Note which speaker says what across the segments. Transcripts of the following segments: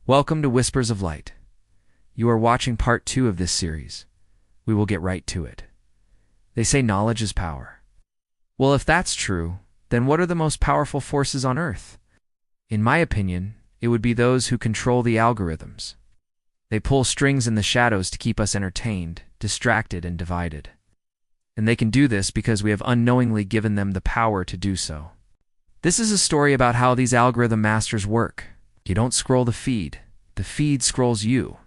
Speaker 1: Welcome to Whispers of Light. You are watching part 2 of this series. We will get right to it. They say knowledge is power. Well, if that's true, then what are the most powerful forces on Earth? In my opinion, it would be those who control the algorithms. They pull strings in the shadows to keep us entertained, distracted, and divided. And they can do this because we have unknowingly given them the power to do so. This is a story about how these algorithm masters work. You don't scroll the feed scrolls you.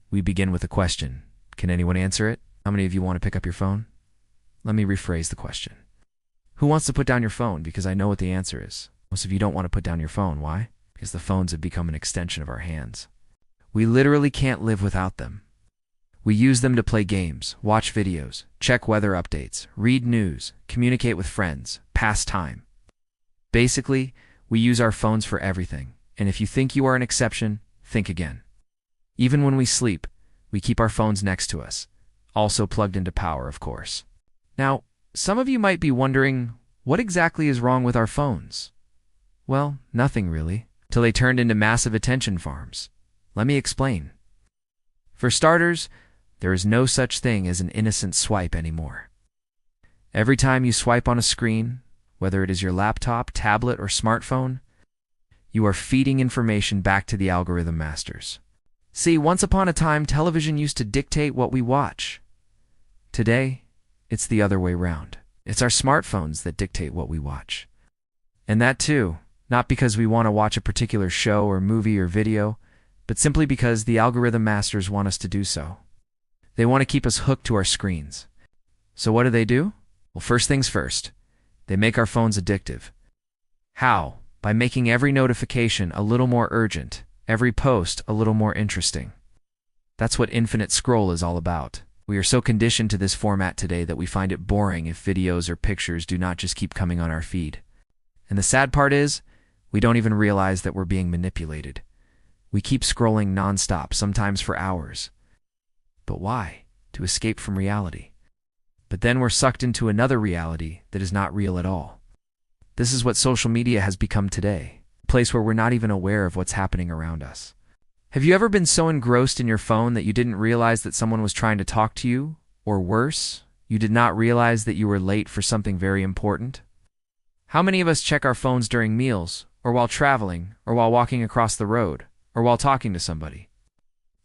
Speaker 1: We begin with a question. Can anyone answer it? How many of you want to pick up your phone? Let me rephrase the question. Who wants to put down your phone? Because I know what the answer is. Most of you don't want to put down your phone. Why? Because the phones have become an extension of our hands. We literally can't live without them. We use them to play games, watch videos, check weather updates, read news, communicate with friends, pass time. Basically, we use our phones for everything. And if you think you are an exception, think again. Even when we sleep, we keep our phones next to us, also plugged into power, of course. Now, some of you might be wondering, what exactly is wrong with our phones? Well, nothing really, till they turned into massive attention farms. Let me explain. For starters, there is no such thing as an innocent swipe anymore. Every time you swipe on a screen, whether it is your laptop, tablet, or smartphone, you are feeding information back to the algorithm masters. See, once upon a time, television used to dictate what we watch. Today, it's the other way round. It's our smartphones that dictate what we watch. And that too, not because we want to watch a particular show or movie or video, but simply because the algorithm masters want us to do so. They want to keep us hooked to our screens. So what do? Well, first things first. They make our phones addictive. How? By making every notification a little more urgent, every post a little more interesting. That's what infinite scroll is all about. We are so conditioned to this format today that we find it boring if videos or pictures do not just keep coming on our feed. And the sad part is, we don't even realize that we're being manipulated. We keep scrolling nonstop, sometimes for hours. But why? To escape from reality. But then we're sucked into another reality that is not real at all. This is what social media has become today, a place where we're not even aware of what's happening around us. Have you ever been so engrossed in your phone that you didn't realize that someone was trying to talk to you? Or worse, you did not realize that you were late for something very important? How many of us check our phones during meals, or while traveling, or while walking across the road, or while talking to somebody?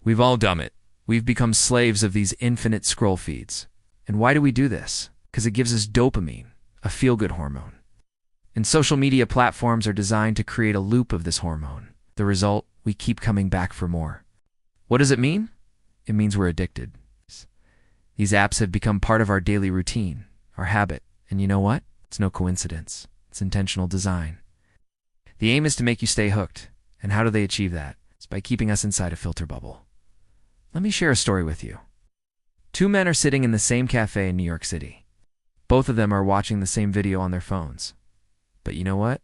Speaker 1: We've all done it. We've become slaves of these infinite scroll feeds. And why do we do this? Because it gives us dopamine, a feel-good hormone. And social media platforms are designed to create a loop of this hormone. The result, we keep coming back for more. What does it mean? It means we're addicted. These apps have become part of our daily routine, our habit. And you know what? It's no coincidence. It's intentional design. The aim is to make you stay hooked. And how do they achieve that? It's by keeping us inside a filter bubble. Let me share a story with you. Two men are sitting in the same cafe in New York City. Both of them are watching the same video on their phones. But you know what?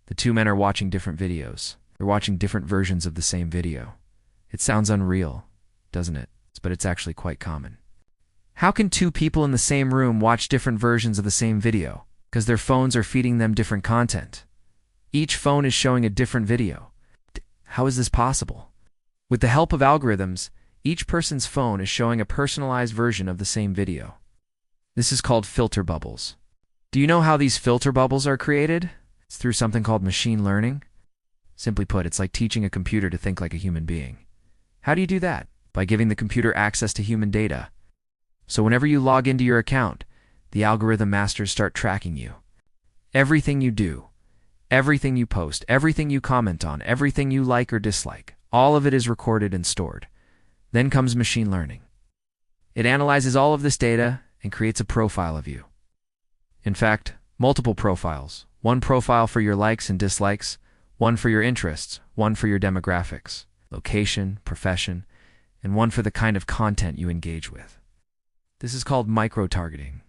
Speaker 1: The two men are watching different videos. They're watching different versions of the same video. It sounds unreal, doesn't it? But it's actually quite common. How can two people in the same room watch different versions of the same video? Because their phones are feeding them different content. Each phone is showing a different video. How is this possible? With the help of algorithms, each person's phone is showing a personalized version of the same video. This is called filter bubbles. Do you know how these filter bubbles are created? It's through something called machine learning. Simply put, it's like teaching a computer to think like a human being. How do you do that? By giving the computer access to human data. So whenever you log into your account, the algorithm masters start tracking you. Everything you do, everything you post, everything you comment on, everything you like or dislike, all of it is recorded and stored. Then comes machine learning. It analyzes all of this data and creates a profile of you. In fact, multiple profiles. One profile for your likes and dislikes, one for your interests, one for your demographics, location, profession, and one for the kind of content you engage with. This is called micro-targeting.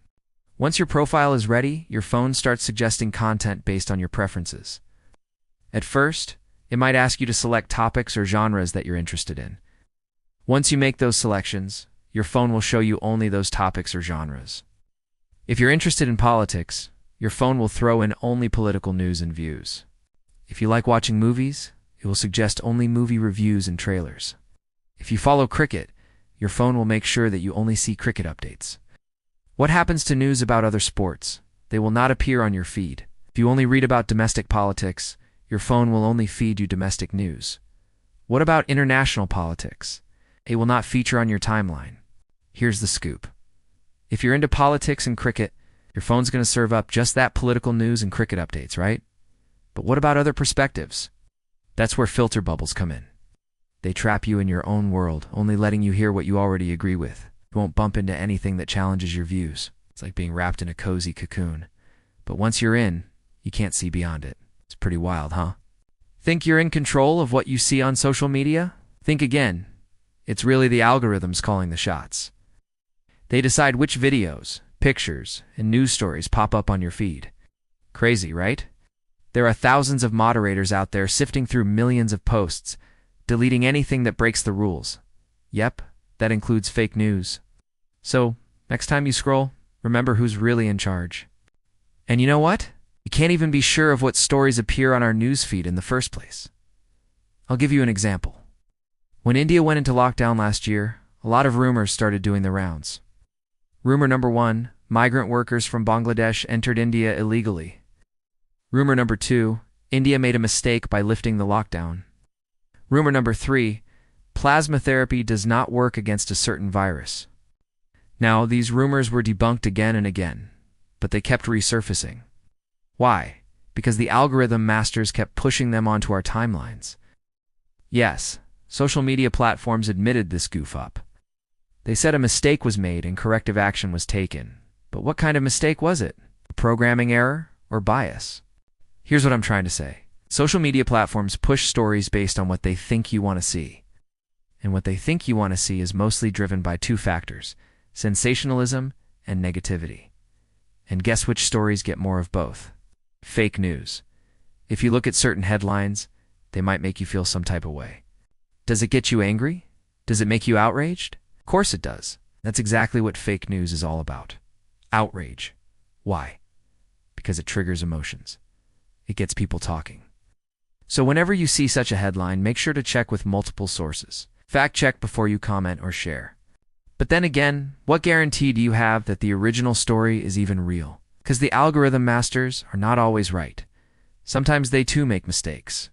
Speaker 1: Once your profile is ready, your phone starts suggesting content based on your preferences. At first, it might ask you to select topics or genres that you're interested in. Once you make those selections, your phone will show you only those topics or genres. If you're interested in politics, your phone will throw in only political news and views. If you like watching movies, it It will suggest only movie reviews and trailers. If you follow cricket, your phone will make sure that you only see cricket updates. What happens to news about other sports? They will not appear on your feed. If you only read about domestic politics, your phone will only feed you domestic news. What about international politics? It will not feature on your timeline. Here's the scoop. If you're into politics and cricket, your phone's going to serve up just that political news and cricket updates, right? But what about other perspectives? That's where filter bubbles come in. They trap you in your own world, only letting you hear what you already agree with. You won't bump into anything that challenges your views. It's like being wrapped in a cozy cocoon. But once you're in, you can't see beyond it. It's pretty wild, huh? Think you're in control of what you see on social media? Think again. It's really the algorithms calling the shots. They decide which videos, pictures, and news stories pop up on your feed. Crazy, right? There are thousands of moderators out there sifting through millions of posts, deleting anything that breaks the rules. Yep, that includes fake news. So, next time you scroll, remember who's really in charge. And you know what? You can't even be sure of what stories appear on our news feed in the first place. I'll give you an example. When India went into lockdown last year, a lot of rumors started doing the rounds. Rumor number 1, migrant workers from Bangladesh entered India illegally. Rumor number 2, India made a mistake by lifting the lockdown. Rumor number 3, plasma therapy does not work against a certain virus. Now, these rumors were debunked again and again, but they kept resurfacing. Why? Because the algorithm masters kept pushing them onto our timelines. Yes, social media platforms admitted this goof up. They said a mistake was made and corrective action was taken. But what kind of mistake was it? A programming error or bias? Here's what I'm trying to say. Social media platforms push stories based on what they think you want to see. And what they think you want to see is mostly driven by 2 factors, sensationalism and negativity. And guess which stories get more of both? Fake news. If you look at certain headlines, they might make you feel some type of way. Does it get you angry? Does it make you outraged? Of course it does. That's exactly what fake news is all about. Outrage. Why? Because it triggers emotions. It gets people talking. So whenever you see such a headline, make sure to check with multiple sources. Fact check before you comment or share. But then again, what guarantee do you have that the original story is even real? Because the algorithm masters are not always right. Sometimes they too make mistakes.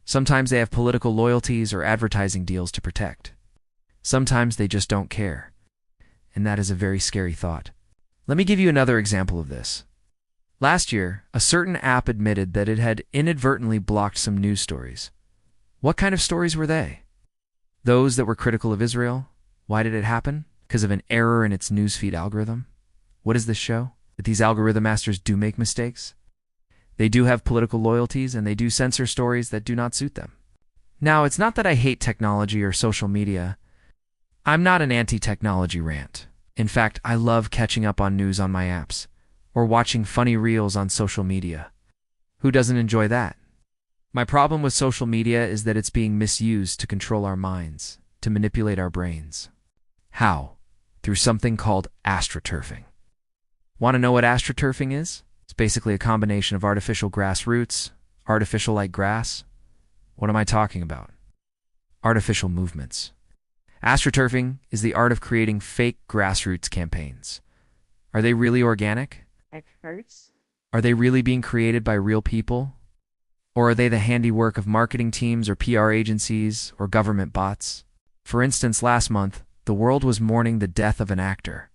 Speaker 1: Sometimes they have political loyalties or advertising deals to protect. Sometimes they just don't care. And that is a very scary thought. Let me give you another example of this. Last year, a certain app admitted that it had inadvertently blocked some news stories. What kind of stories were they? Those that were critical of Israel? Why did it happen? Because of an error in its newsfeed algorithm? What does this show? That these algorithm masters do make mistakes? They do have political loyalties and they do censor stories that do not suit them. Now, it's not that I hate technology or social media. I'm not an anti-technology rant. In fact, I love catching up on news on my apps or watching funny reels on social media. Who doesn't enjoy that? My problem with social media is that it's being misused to control our minds, to manipulate our brains. How? Through something called astroturfing. Want to know what astroturfing is? It's basically a combination of artificial grassroots, artificial like grass. What am I talking about? Artificial movements. Astroturfing is the art of creating fake grassroots campaigns. Are they really organic?
Speaker 2: Experts.
Speaker 1: Are they really being created by real people? Or are they the handiwork of marketing teams or PR agencies or government bots? For instance, last month, the world was mourning the death of an actor.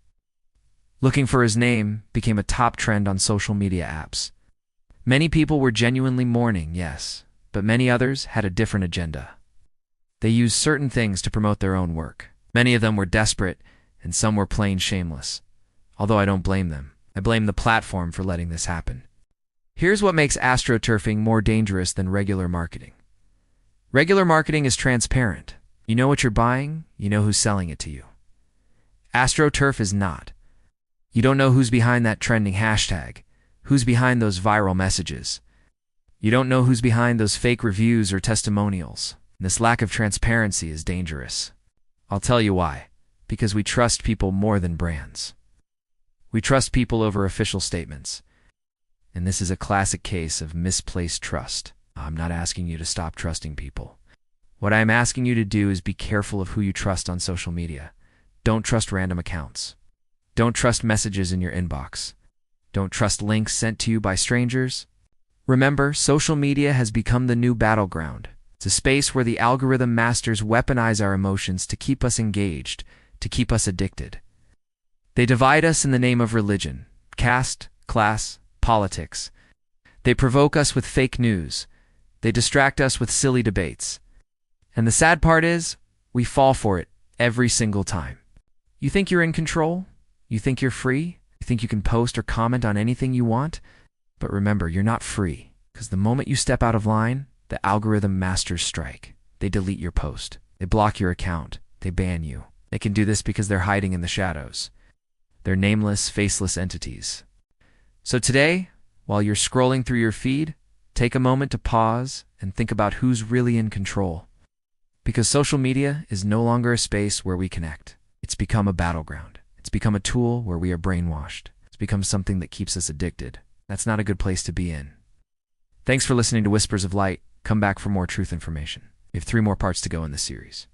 Speaker 1: Looking for his name became a top trend on social media apps. Many people were genuinely mourning, yes, but many others had a different agenda. They used certain things to promote their own work. Many of them were desperate, and some were plain shameless. Although I don't blame them. I blame the platform for letting this happen. Here's what makes astroturfing more dangerous than regular marketing. Regular marketing is transparent. You know what you're buying, you know who's selling it to you. AstroTurf is not. You don't know who's behind that trending hashtag, who's behind those viral messages. You don't know who's behind those fake reviews or testimonials. This lack of transparency is dangerous. I'll tell you why. Because we trust people more than brands. We trust people over official statements. And this is a classic case of misplaced trust. I'm not asking you to stop trusting people. What I am asking you to do is be careful of who you trust on social media. Don't trust random accounts. Don't trust messages in your inbox. Don't trust links sent to you by strangers. Remember, social media has become the new battleground. It's a space where the algorithm masters weaponize our emotions to keep us engaged, to keep us addicted. They divide us in the name of religion, caste, class, politics. They provoke us with fake news. They distract us with silly debates. And the sad part is, we fall for it every single time. You think you're in control? You think you're free? You think you can post or comment on anything you want? But remember, you're not free, because the moment you step out of line, the algorithm masters strike. They delete your post. They block your account. They ban you. They can do this because they're hiding in the shadows. They're nameless, faceless entities. So today, while you're scrolling through your feed, take a moment to pause and think about who's really in control. Because social media is no longer a space where we connect. It's become a battleground. It's become a tool where we are brainwashed. It's become something that keeps us addicted. That's not a good place to be in. Thanks for listening to Whispers of Light. Come back for more truth information. We have 3 more parts to go in this series.